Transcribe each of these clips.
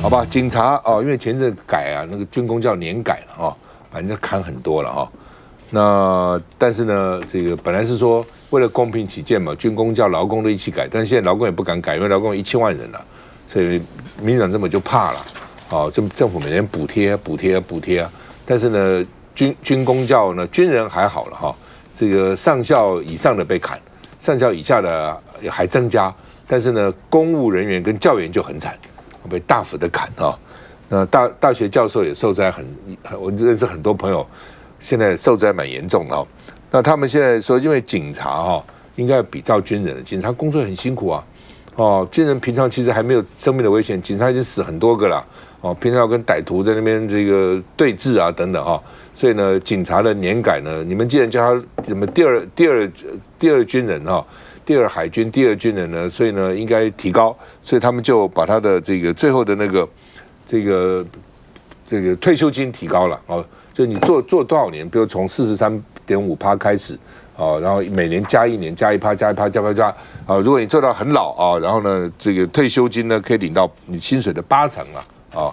好吧，警察哦，因为前阵改啊，那个军公教年改了哦，反正砍很多了哈。那但是呢，这个本来是说为了公平起见嘛，军公教劳工都一起改，但是现在劳工也不敢改，因为劳工有1000万人了，所以民进党根本就怕了。哦，政府每年补贴啊，但是呢，军公教呢，军人还好了哈，这个上校以上的被砍，上校以下的还增加，但是呢，公务人员跟教员就很惨。被大幅的砍啊！那大学教授也受灾我认识很多朋友，现在受灾蛮严重的哦。那他们现在说，因为警察哈，应该比照军人，警察工作很辛苦啊。哦，军人平常其实还没有生命的危险，警察已经死很多个了。哦，平常要跟歹徒在那边这个对峙啊等等哈。所以呢，警察的年改呢，你们既然叫他什么第二军人哈。第二海军、第二军人呢，所以呢应该提高，所以他们就把他的这个最后的那个这个退休金提高了哦，就你做多少年，比如从43.5%开始啊，然后每年加1年，加1%啊，如果你做到很老啊，然后呢这个退休金呢可以领到你薪水的80%了啊。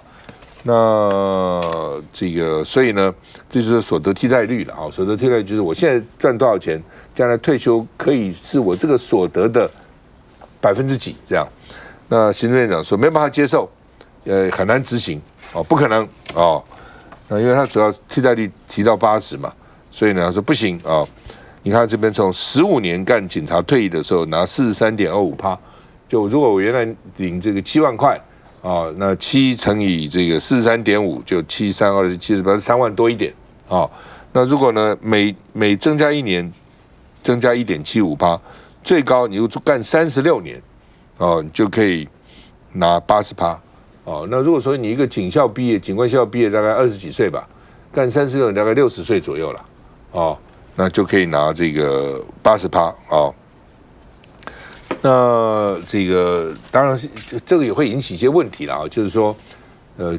那这个，所以呢，这就是所得替代率了啊。所得替代率就是我现在赚多少钱，将来退休可以是我这个所得的几%这样。那行政院长说没办法接受，很难执行哦，不可能哦。那因为他主要替代率提到80%嘛，所以呢他说不行啊。你看这边从15年干警察退役的时候拿43.25%，就如果我原来领这个7万块。哦，那7乘以这个43.5就73278， 3万多一点哦。那如果呢每增加1年，增加1.75%，最高你又干36年，哦，你就可以拿80%。哦，那如果说你一个警校毕业，警官校毕业大概20几岁吧，干36年大概60岁左右了，哦，那就可以拿这个80%哦。那这个当然是这个也会引起一些问题了啊，就是说，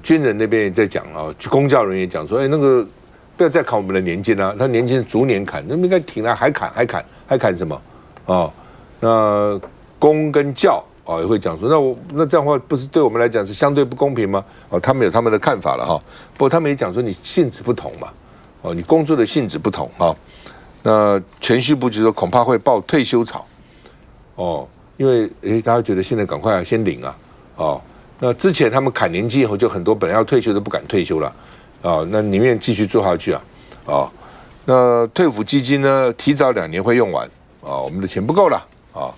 军人那边也在讲啊，公教人员也讲说，那个不要再砍我们的年金啊，他年金逐年砍，那应该停了，还砍什么啊？那公跟教啊也会讲说，那这样的话不是对我们来讲是相对不公平吗？哦，他们有他们的看法了哈。不过他们也讲说，你性质不同嘛，哦，你工作的性质不同啊。那铨叙部就说恐怕会爆退休潮。哦，因为大家觉得现在赶快先领啊，哦，那之前他们砍年纪以后，就很多本来要退休都不敢退休了，啊，那宁愿继续做下去啊，哦，那退抚基金呢，提早2年会用完，啊，我们的钱不够了，啊，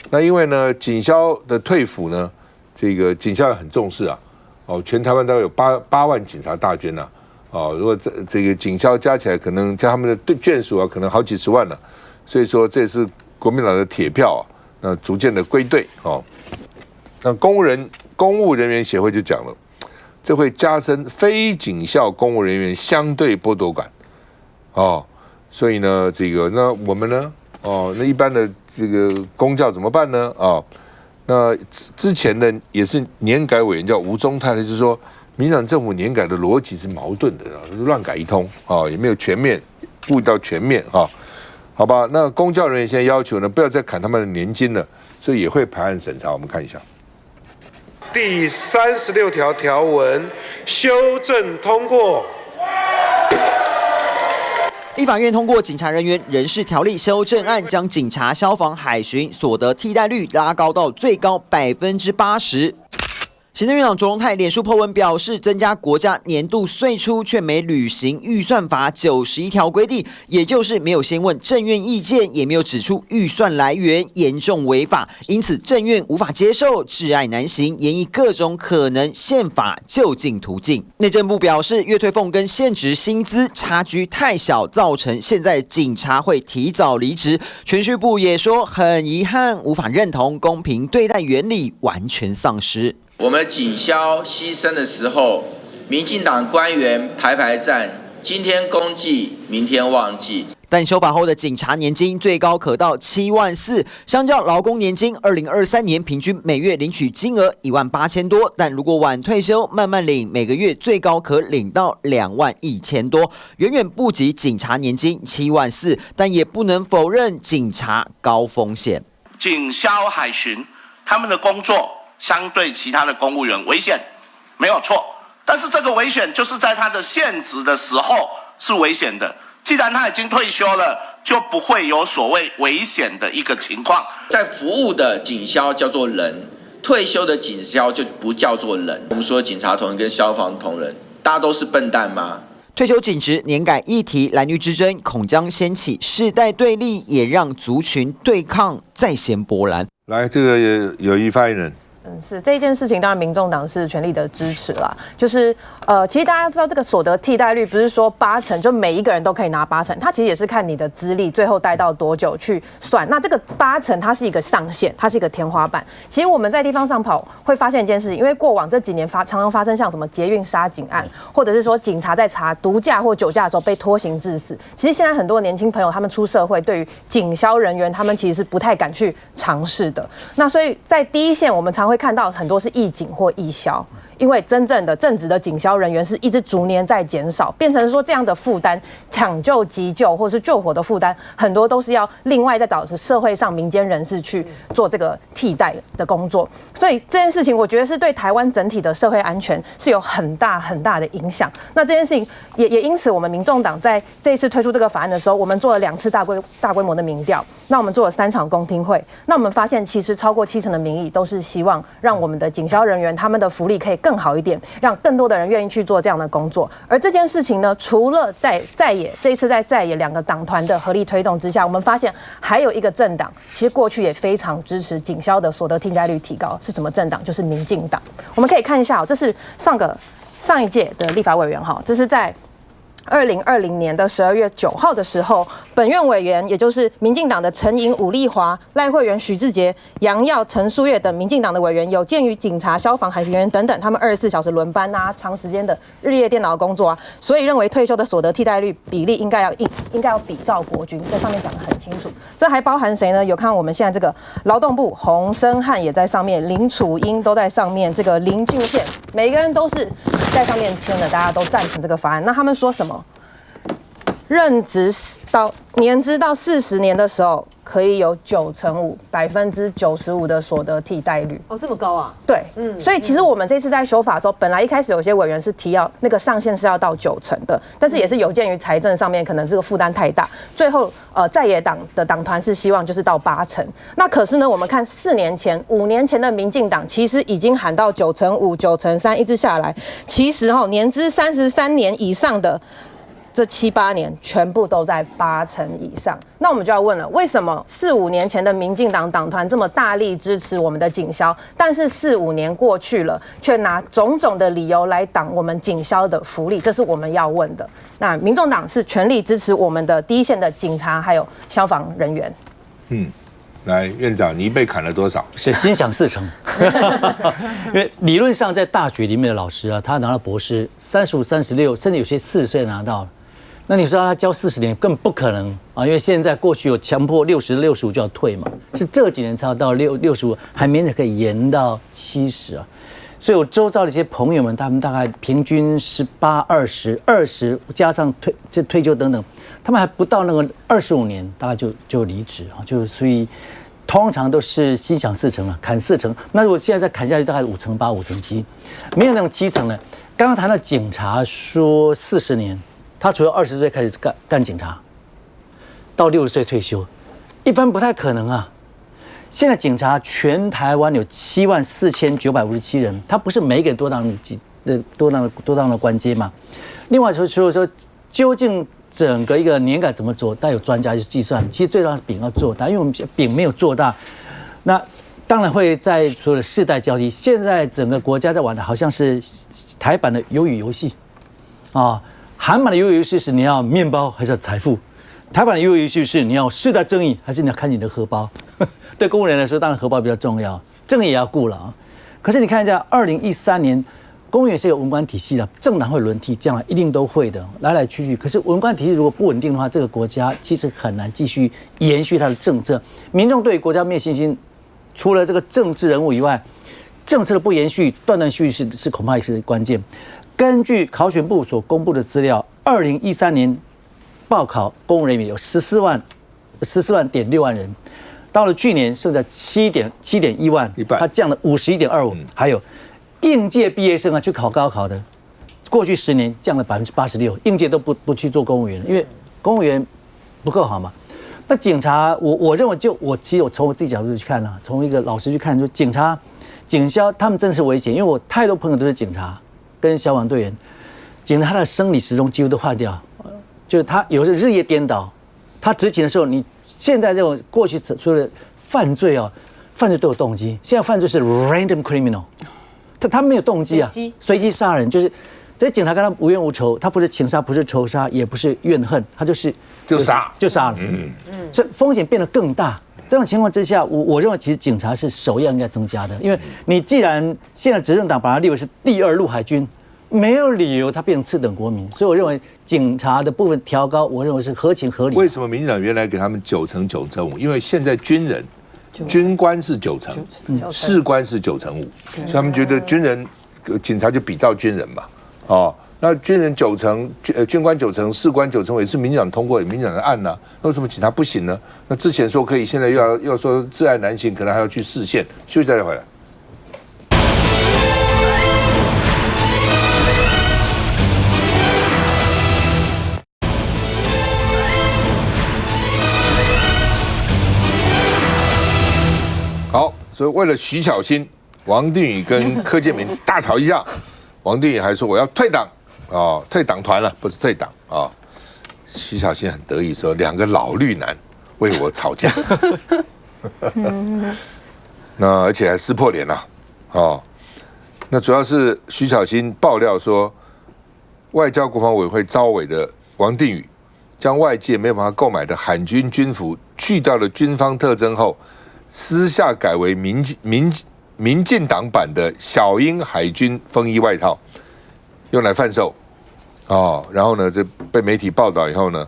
那因为呢，警消的退抚呢，这个警消也很重视啊，哦，全台湾大概有8万警察大军啊，哦，如果这个警消加起来，可能加他们的眷属啊，可能好几10万了，所以说这也是国民党的铁票啊。那逐渐的归队哦，那公务人员协会就讲了，这会加深非警校公务人员相对剥夺感哦，所以呢，这个那我们呢哦，那一般的这个公教怎么办呢？哦，那之前的也是年改委员叫吴宗泰，就是说民进党政府年改的逻辑是矛盾的，乱改一通啊，也没有全面顾到全面啊。好吧，那公教人员现在要求呢，不要再砍他们的年金了，所以也会排案审查。我们看一下第36条条文修正通过。立法院通过《警察人员人事条例》修正案，将警察、消防、海巡所得替代率拉高到最高80%。行政院长卓荣泰脸书 po 文表示，增加国家年度岁出却没履行预算法91条规定，也就是没有先问政院意见，也没有指出预算来源，严重违法，因此政院无法接受，窒碍难行，研议各种可能宪法就近途径。内政部表示，月退俸跟现职薪资差距太小，造成现在警察会提早离职。铨叙部也说，很遗憾，无法认同公平对待原理完全丧失。我们警消牺牲的时候，民进党官员排站，今天公祭，明天忘记。但修法后的警察年金最高可到7万4，相较劳工年金，2023年平均每月领取金额18000多，但如果晚退休慢慢领，每个月最高可领到21000多，远远不及警察年金7万4，但也不能否认警察高风险。警消海巡他们的工作相对其他的公务员危险，没有错。但是这个危险就是在他的现职的时候是危险的，既然他已经退休了，就不会有所谓危险的一个情况。在服务的警消叫做人，退休的警消就不叫做人。我们说警察同仁跟消防同仁，大家都是笨蛋吗？退休警职年改议题，蓝绿之争恐将掀起世代对立，也让族群对抗再掀波澜。来，这个有意发言人。是这件事情，当然民众党是全力的支持啦。就是其实大家知道这个所得替代率不是说80%，就每一个人都可以拿80%，它其实也是看你的资历最后待到多久去算。那这个80%它是一个上限，它是一个天花板。其实我们在地方上跑会发现一件事情，因为过往这几年常常发生像什么捷运杀警案，或者是说警察在查毒驾或酒驾的时候被拖行致死。其实现在很多年轻朋友他们出社会，对于警消人员他们其实是不太敢去尝试的。那所以在第一线，我们常会看到很多是义警或义消，因为真正的正职的警消人员是一直逐年在减少，变成说这样的负担，抢救、急救或是救火的负担，很多都是要另外再找社会上民间人士去做这个替代的工作。所以这件事情，我觉得是对台湾整体的社会安全是有很大很大的影响。那这件事情也因此，我们民众党在这一次推出这个法案的时候，我们做了2次大规模的民调，那我们做了3场公听会，那我们发现其实超过70%的民意都是希望让我们的警消人员他们的福利可以更好一点，让更多的人愿意去做这样的工作。而这件事情呢，除了在野这一次在野2个党团的合力推动之下，我们发现还有一个政党，其实过去也非常支持警消的所得替代率提高，是什么政党？就是民进党。我们可以看一下，这是上一届的立法委员哈，这是在2020年的12月9号的时候，本院委员也就是民进党的陈莹、伍丽华、赖慧媛、许志杰、杨耀、陈素月等民进党的委员，有鉴于警察、消防、海巡人员等等，他们24小时轮班啊，长时间的日夜电脑工作啊，所以认为退休的所得替代率比例应该要比照国军，在上面讲得很清楚。这还包含谁呢？有看我们现在这个劳动部洪申翰也在上面，林楚英都在上面，这个林俊宪，每个人都是在上面签的，大家都赞成这个法案。那他们说什么？任职到年资到40年的时候，可以有95%的所得替代率。哦，这么高啊？对，所以其实我们这次在修法的时候，本来一开始有些委员是提要那个上限是要到90%的，但是也是有鉴于财政上面可能这个负担太大，最后在野党的党团是希望就是到80%。那可是呢，我们看5年前的民进党其实已经喊到95%、93%，一直下来，其实年资33年以上的。这7、8年全部都在80%以上，那我们就要问了，为什么4、5年前的民进党党团这么大力支持我们的警消，但是4、5年过去了，却拿种种的理由来挡我们警消的福利？这是我们要问的。那民众党是全力支持我们的第一线的警察还有消防人员。来，院长，你被砍了多少？是心想事成，因为理论上在大学里面的老师啊，他拿到博士35、36，甚至有些40岁拿到。那你说他教40年根本不可能啊，因为现在过去有强迫60、65就要退嘛，是这几年才到65，还勉强可以延到70啊。所以我周遭的一些朋友们，他们大概平均18、20加上退休等等，他们还不到那个25年，大概就离职啊，就所以通常都是心想事成了，砍40%。那如果现在再砍下去，大概5%、8%、5%、7%，没有那种7%呢。刚刚谈到警察说40年。他除了20岁开始干警察，到60岁退休，一般不太可能啊。现在警察全台湾有74957人，他不是每一个人多当的官阶嘛。另外除了说究竟整个一个年改怎么做，但有专家去计算，其实最重要是饼要做大，因为我们饼没有做大，那当然会在所有的世代交替。现在整个国家在玩的好像是台版的鱿鱼游戏啊。韩版的鱿鱼游戏是你要面包还是要财富？台版的鱿鱼游戏是你要世代正义还是你要看你的荷包？对公务员来说，当然荷包比较重要，正义也要顾了啊。可是你看一下，2013年，公务员是有文官体系的，政党会轮替，将来一定都会的，来来去去。可是文官体系如果不稳定的话，这个国家其实很难继续延续它的政策。民众对国家没有信心，除了这个政治人物以外，政策的不延续，断断续续是恐怕也是关键。根据考选部所公布的资料，2013年报考公务人员有14万6万人，到了去年剩下7.1万，它降了51.25%，还有应届毕业生啊去考高考的，过去10年降了86%，应届都不去做公务员了，因为公务员不够好嘛。那警察，我认为其实我从我自己角度去看啊，从一个老师去看，说警察、警消他们真的是危险，因为我太多朋友都是警察跟消防队员，警察他的生理时钟几乎都坏掉，就是他有时日夜颠倒，他执勤的时候，你现在这种过去除了犯罪啊，犯罪都有动机，现在犯罪是 random criminal， 他没有动机啊，随机杀人，就是这警察跟他无冤无仇，他不是情杀，不是仇杀，也不是怨恨，他就杀了，所以风险变得更大。这种情况之下，我认为其实警察是首要应该增加的，因为你既然现在执政党把它列为是第2路海军，没有理由它变成次等国民，所以我认为警察的部分调高，我认为是合情合理。为什么民进党原来给他们9成9成5？因为现在军官是9成，士官是9成5，所以他们觉得警察就比照军人嘛，哦。那军人9成，军官9成，士官9成，也是民进党通过民进党的案呐。那为什么警察不行呢？那之前说可以，现在又要说窒碍难行，可能还要去释宪。休息再回来。好，所以为了徐巧芯，王定宇跟柯建铭大吵一架，王定宇还说我要退党。退党团了，不是退党啊！徐巧芯很得意说：“2个老绿男为我吵架。”那而且还撕破脸了，那主要是徐巧芯爆料说，外交国防委员会召委的王定宇将外界没有办法购买的海军军服去掉了军方特征后，私下改为民进党版的小鹰海军风衣外套。用来贩售，然后呢，这被媒体报道以后呢，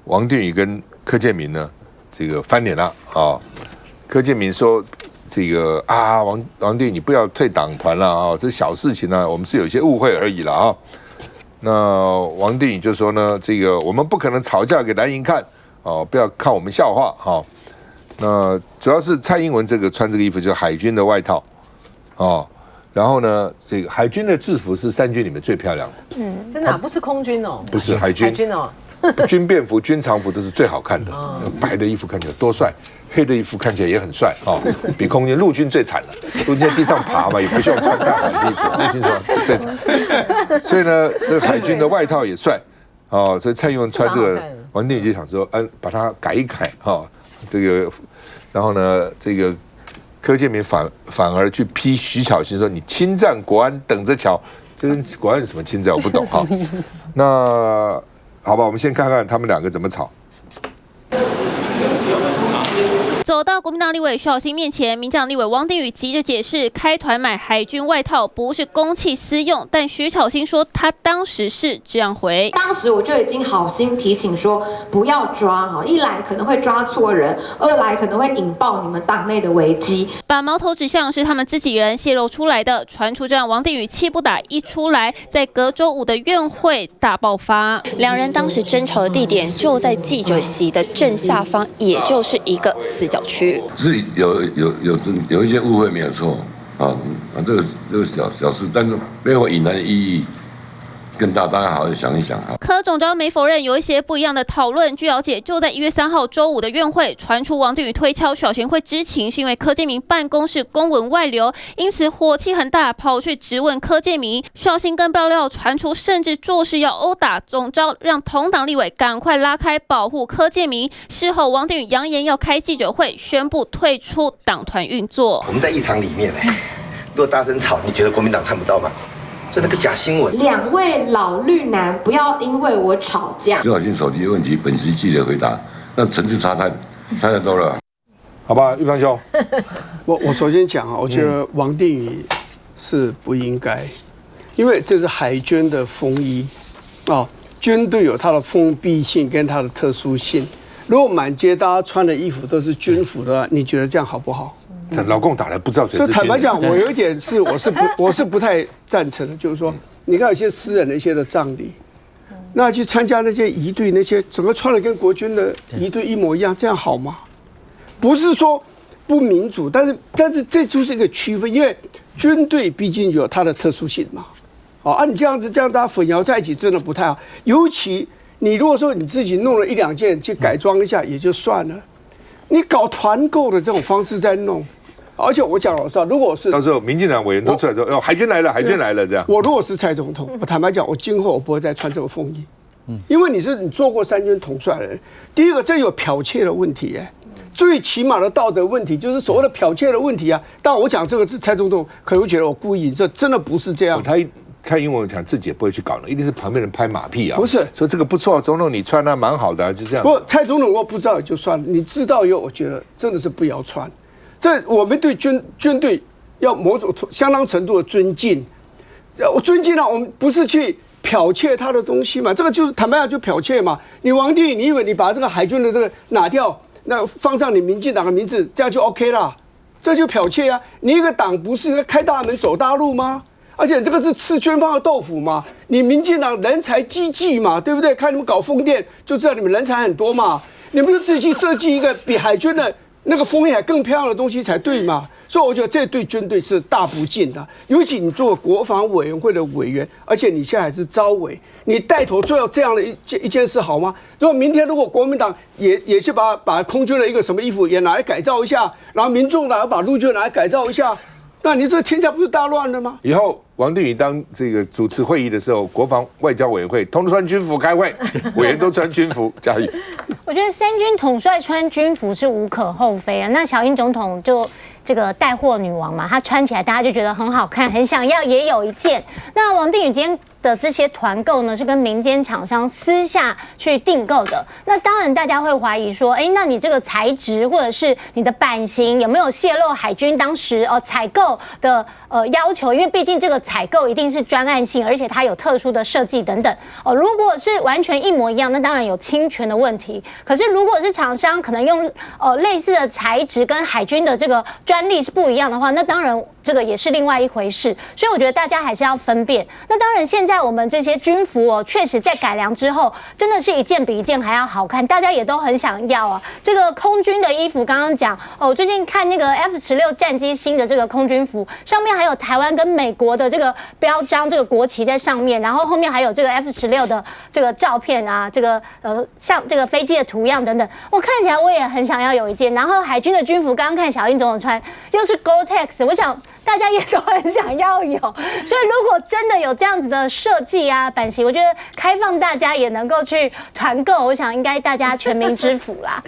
王定宇跟柯建铭呢，这个翻脸了柯建铭说，这个王定宇你不要退党团了这小事情呢，我们是有一些误会而已了那王定宇就说呢，这个我们不可能吵架给蓝营看不要看我们笑话那主要是蔡英文穿这个衣服就是海军的外套然后呢，这个海军的制服是3军里面最漂亮的。真的不是空军哦，不是海军军便服、军常服都是最好看的。白的衣服看起来多帅，黑的衣服看起来也很帅比空军陆军最惨了，陆军在地上爬嘛，也不需要穿大好的衣服，陆军说最惨。所以呢，这个海军的外套也帅所以蔡英文穿这个，王定宇就想说，把它改一改这个，然后呢，这个。柯建铭反而去批徐巧芯说你侵占国安，等着瞧。这跟国安有什么侵占我不懂那好吧，我们先看看他们2个怎么吵。走到国民党立委徐巧芯面前，民进党立委王定宇急着解释，开团买海军外套不是公器私用，但徐巧芯说他当时是这样回。当时我就已经好心提醒说不要抓一来可能会抓错人，2来可能会引爆你们党内的危机。把矛头指向是他们自己人泄露出来的，传出这让王定宇气不打一处来，在隔周5的院会大爆发。2人当时争吵的地点就在记者席的正下方，也就是一个死角区。是有一些误会没有错这个小事，但是背后隐含的意义更大，大家好好想一想柯总召没否认有一些不一样的讨论。据了解，就在1月3号周5的院会，传出王定宇推敲徐巧芯会知情，是因为柯建铭办公室公文外流，因此火气很大，跑去质问柯建铭。徐巧芯更爆料传出，甚至做事要殴打总召，让同党立委赶快拉开保护柯建铭。事后，王定宇扬言要开记者会，宣布退出党团运作。我们在议场里面如果大声吵，你觉得国民党看不到吗？这那个假新闻。2位老绿男，不要因为我吵架。徐巧芯手机问题，本席记者回答，那层次差太多了。好吧，玉芳兄，我首先讲我觉得王定宇是不应该，因为这是海军的风衣军队有它的封闭性跟它的特殊性。如果满街大家穿的衣服都是军服的话，你觉得这样好不好？老共打来不知道谁是军人。所以坦白讲，我有一点是我是不太赞成的，就是说，你看有些私人的一些的葬礼，那去参加那些仪队，那些整个穿的跟国军的仪队一模一样，这样好吗？不是说不民主，但是这就是一个区分，因为军队毕竟有它的特殊性嘛。你这样大家混淆在一起，真的不太好。尤其你如果说你自己弄了1、2件去改装一下也就算了，你搞团购的这种方式在弄，而且我讲老实话，如果是到时候民进党委员都出来说，海军来了，海军来了这样。我如果是蔡总统，我坦白讲，我今后我不会再穿这个风衣，因为你做过3军统帅的人，第一个这有剽窃的问题最起码的道德问题就是所谓的剽窃的问题啊。但我讲这个是蔡总统可能会觉得我故意，这真的不是这样。蔡英文讲自己也不会去搞了，一定是旁边人拍马屁啊。不是说这个不错，总统你穿的蛮好的，就这样。不，蔡总统我不知道也就算了，你知道以后，我觉得真的是不要穿。这我们对军队要某种相当程度的尊敬。我尊敬我们不是去剽窃他的东西嘛，这个就是坦白讲就剽窃嘛。你王帝，你以为你把这个海军的这个拿掉，那放上你民进党的名字，这样就 OK 啦？这就剽窃啊！你一个党不是开大门走大路吗？而且这个是吃军方的豆腐嘛，你民进党人才济济嘛，对不对？看你们搞风电就知道你们人才很多嘛，你们就自己去设计一个比海军的那个枫叶海更漂亮的东西才对嘛。所以我觉得这对军队是大不敬的，尤其你做国防委员会的委员，而且你现在还是召委，你带头做这样的一件事好吗？如果明天国民党也去把空军的一个什么衣服也拿来改造一下，然后民众党要把陆军拿来改造一下。那你这天下不是大乱了吗？以后王定宇当这个主持会议的时候，国防外交委员会通穿军服开会，委员都穿军服。嘉义，我觉得3军统帅穿军服是无可厚非啊。那小英总统就这个带货女王嘛，她穿起来大家就觉得很好看，很想要也有一件。那王定宇今天的这些团购呢，是跟民间厂商私下去订购的。那当然，大家会怀疑说，那你这个材质或者是你的版型有没有泄露海军当时采购的要求？因为毕竟这个采购一定是专案性，而且它有特殊的设计等等。如果是完全一模一样，那当然有侵权的问题。可是如果是厂商可能用类似的材质跟海军的这个专利是不一样的话，那当然这个也是另外一回事。所以我觉得大家还是要分辨。那当然现在我们这些军服确实在改良之后，真的是一件比一件还要好看，大家也都很想要啊。这个空军的衣服，刚刚讲我最近看那个 F-16战机新的这个空军服，上面还有台湾跟美国的这个标章，这个国旗在上面，然后后面还有这个 F-16的这个照片啊，这个像这个飞机的图样等等，我看起来我也很想要有一件。然后海军的军服，刚刚看小英总统穿，又是 Gore-Tex， 我想大家也都很想要有。所以如果真的有这样子的设计啊、版型，我觉得开放大家也能够去团购，我想应该大家全民之福啦。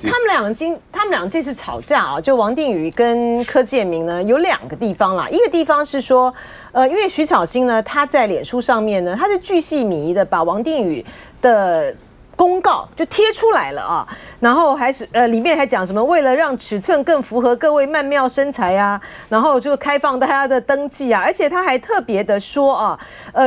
他们俩这次吵架啊，就王定宇跟柯建铭呢，有2个地方啦。一个地方是说，因为徐巧芯呢，他在脸书上面呢，他是巨细靡遗的把王定宇的公告就贴出来了啊，然后还是里面还讲什么为了让尺寸更符合各位曼妙身材啊，然后就开放大家的登记啊，而且他还特别的说啊，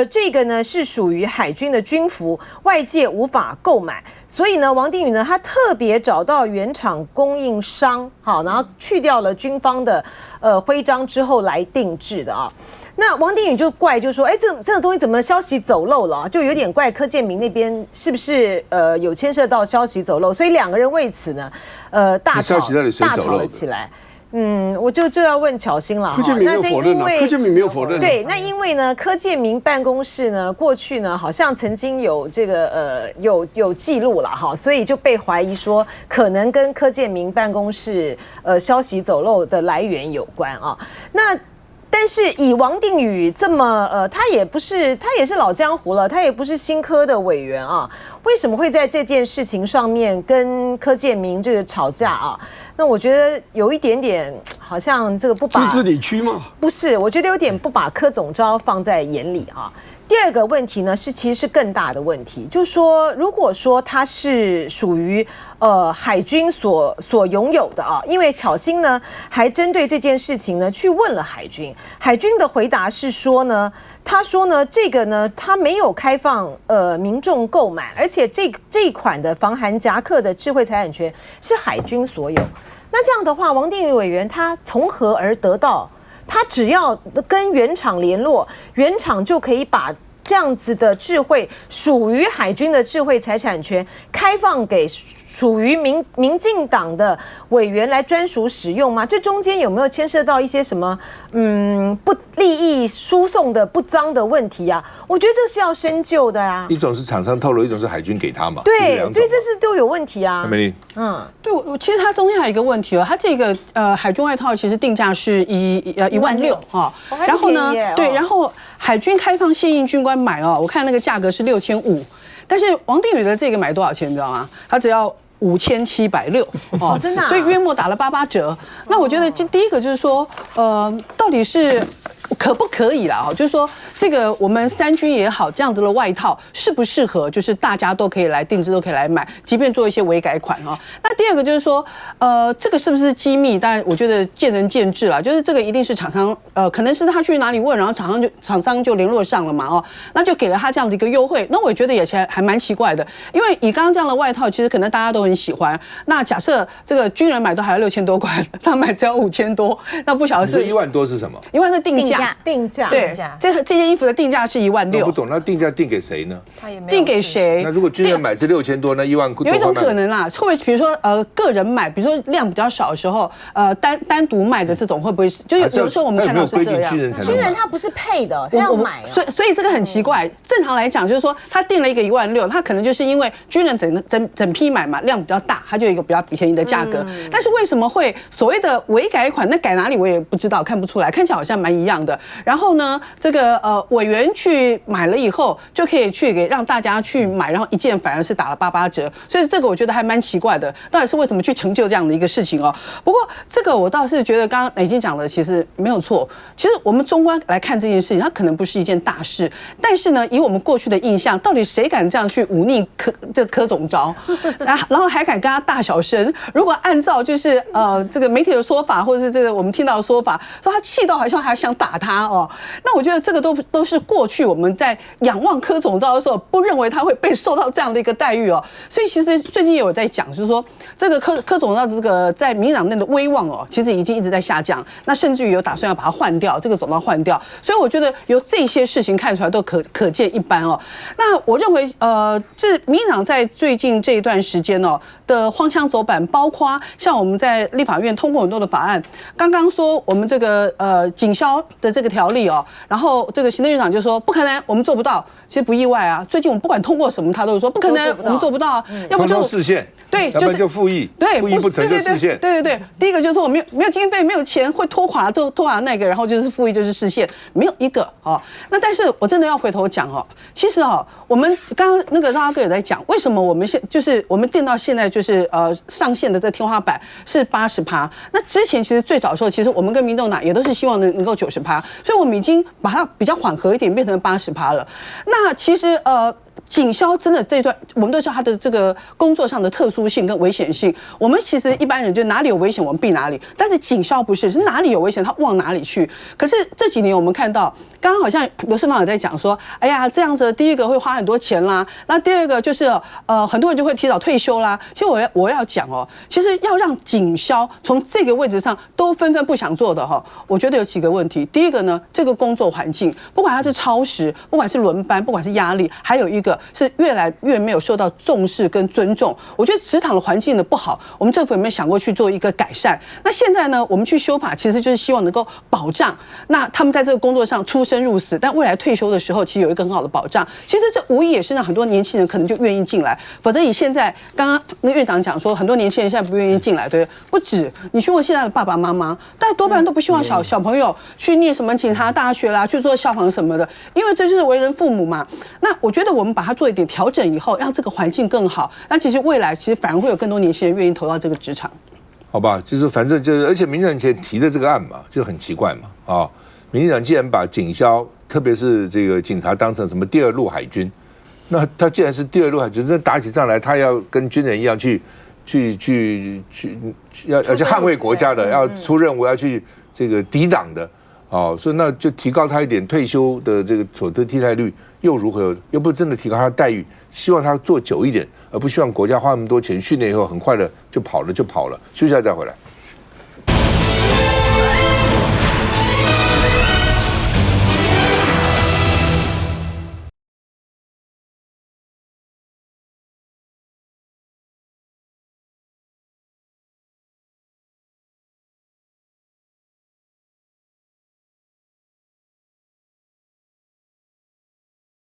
这个呢是属于海军的军服，外界无法购买，所以呢，王定宇呢他特别找到原厂供应商，好，然后去掉了军方的徽章之后来定制的啊。那王定宇就怪，就说，这个东西怎么消息走漏了？就有点怪柯建铭那边是不是有牵涉到消息走漏？所以2个人为此呢，大吵了起来。我就要问巧芯了哈。柯建铭没有否认啊，柯建铭没有否认。对，那因为呢，柯建铭办公室呢，过去呢好像曾经有这个有记录了哈，所以就被怀疑说可能跟柯建铭办公室消息走漏的来源有关啊。那但是以王定宇这么他也是老江湖了，他也不是新科的委员啊，为什么会在这件事情上面跟柯建铭这个吵架啊？那我觉得有一点点好像这个不把自治理区嘛，不是，我觉得有点不把柯总召放在眼里啊。第2个问题呢，其实是更大的问题，就是说，如果说它是属于海军所拥有的啊，因为巧芯呢还针对这件事情呢去问了海军，海军的回答是说呢，他说呢这个呢他没有开放民众购买，而且这一款的防寒夹克的智慧财产权是海军所有。那这样的话，王定宇委员他从何而得到？他只要跟原厂联络，原厂就可以把这样子的智慧属于海军的智慧财产权开放给属于民进党的委员来专属使用吗？这中间有没有牵涉到一些什么不利益输送的不脏的问题啊？我觉得这是要深究的啊。一种是厂商透露，一种是海军给他嘛。对，所以这是都有问题啊。美丽，对，其实它中间还有一个问题哦，它这个海军外套其实定价是16000哈，然后呢，对，然后海军开放现役军官买哦，我看那个价格是6500，但是王定宇的这个买多少钱你知道吗？他只要5760哦，真的、啊，所以约莫打了88折。那我觉得第一个就是说，到底是可不可以啦？就是说，这个我们三军也好，这样子的外套适不适合，就是大家都可以来定制，都可以来买，即便做一些微改款啊。那第二个就是说，这个是不是机密？当然，我觉得见仁见智啦。就是这个一定是厂商，可能是他去哪里问，然后厂商就联络上了嘛，哦，那就给了他这样的一个优惠。那我也觉得也还蛮奇怪的，因为以刚刚这样的外套，其实可能大家都很喜欢。那假设这个军人买都还要6000多块，他买只要5000多，那不晓得是1万多是什么？1万是定价。对，这件衣服的定价是16000。我不懂，那定价定给谁呢？定给谁？那如果军人买是6000多，那1万多，有一种可能啦，会不会比如说个人买，比如说量比较少的时候，单独卖的这种会不会是？就有时候我们看到是这样。军人他不是配的，他要买。所以这个很奇怪。正常来讲就是说，他定了一个16000，他可能就是因为军人整批买嘛，量比较大，他就有一个比较便宜的价格。但是为什么会所谓的微改款？那改哪里我也不知道，看不出来，看起来好像蛮一样的。然后呢，这个委员去买了以后，就可以去让大家去买，然后一件反而是打了88折，所以这个我觉得还蛮奇怪的，到底是为什么去成就这样的一个事情哦？不过这个我倒是觉得刚刚已经讲了，其实没有错。其实我们纵观来看这件事情，它可能不是一件大事，但是呢，以我们过去的印象，到底谁敢这样去忤逆柯总召，然后还敢跟他大小声？如果按照就是这个媒体的说法，或者是这个我们听到的说法，说他气到好像还想打他哦。那我觉得这个都是过去我们在仰望柯总召的时候，不认为他会被受到这样的一个待遇哦。所以其实最近也有在讲，就是说这个柯总召这个在民进党内的威望哦，其实已经一直在下降。那甚至于有打算要把它换掉，这个总召换掉。所以我觉得由这些事情看出来都可见一斑哦。那我认为这民进党在最近这一段时间哦的荒腔走板，包括像我们在立法院通过很多的法案，刚刚说我们这个警消的这个条例哦，然后这个行政院长就说不可能，我们做不到。其实不意外啊，最近我们不管通过什么，他都说不可能，我们做不到啊，要不就视线，对，要不然就复议，对，复议不成就视线，对，第一个就是我没有经费，没有钱，会拖垮那个，然后就是复议就是视线，没有一个哦。那但是我真的要回头讲哦，其实哦，我们刚刚那个ரா哥也在讲，为什么我们我们定到现在就是上限的这天花板是80%，那之前其实最早的时候，其实我们跟民众党也都是希望能够90%，所以我们已经把它比较缓和一点，变成80%了。那其实警消真的这一段，我们都知道它的这个工作上的特殊性跟危险性。我们其实一般人就哪里有危险我们避哪里，但是警消不是哪里有危险他往哪里去。可是这几年我们看到，刚刚好像刘世芳也在讲说，哎呀这样子，第一个会花很多钱啦，那第二个就是很多人就会提早退休啦。其实我要讲哦，其实要让警消从这个位置上都纷纷不想做的哈，我觉得有几个问题。第一个呢，这个工作环境，不管它是超时，不管是轮班，不管是压力，还有一个是越来越没有受到重视跟尊重。我觉得职场的环境的不好，我们政府有没有想过去做一个改善？那现在呢，我们去修法，其实就是希望能够保障那他们在这个工作上出生入死，但未来退休的时候，其实有一个很好的保障。其实这无疑也是让很多年轻人可能就愿意进来，否则以现在刚刚那院长讲说，很多年轻人现在不愿意进来，对，不止你去问现在的爸爸妈妈，但多半都不希望小朋友去念什么警察大学啦，去做消防什么的，因为这就是为人父母嘛。那我觉得我们把它做一点调整以后，让这个环境更好，那其实未来其实反而会有更多年轻人愿意投到这个职场。好吧，就是反正就是，而且民进党前提的这个案嘛，就很奇怪嘛啊！民进党既然把警消，特别是这个警察当成什么第二路海军，那他既然是第二路海军，那打起仗来，他要跟军人一样去捍卫国家的，要出任务，要去这个抵挡的。哦，所以那就提高他一点退休的这个所得替代率又如何？又不真的提高他的待遇，希望他做久一点，而不希望国家花那么多钱训练以后很快的就跑了。休息一下再回来。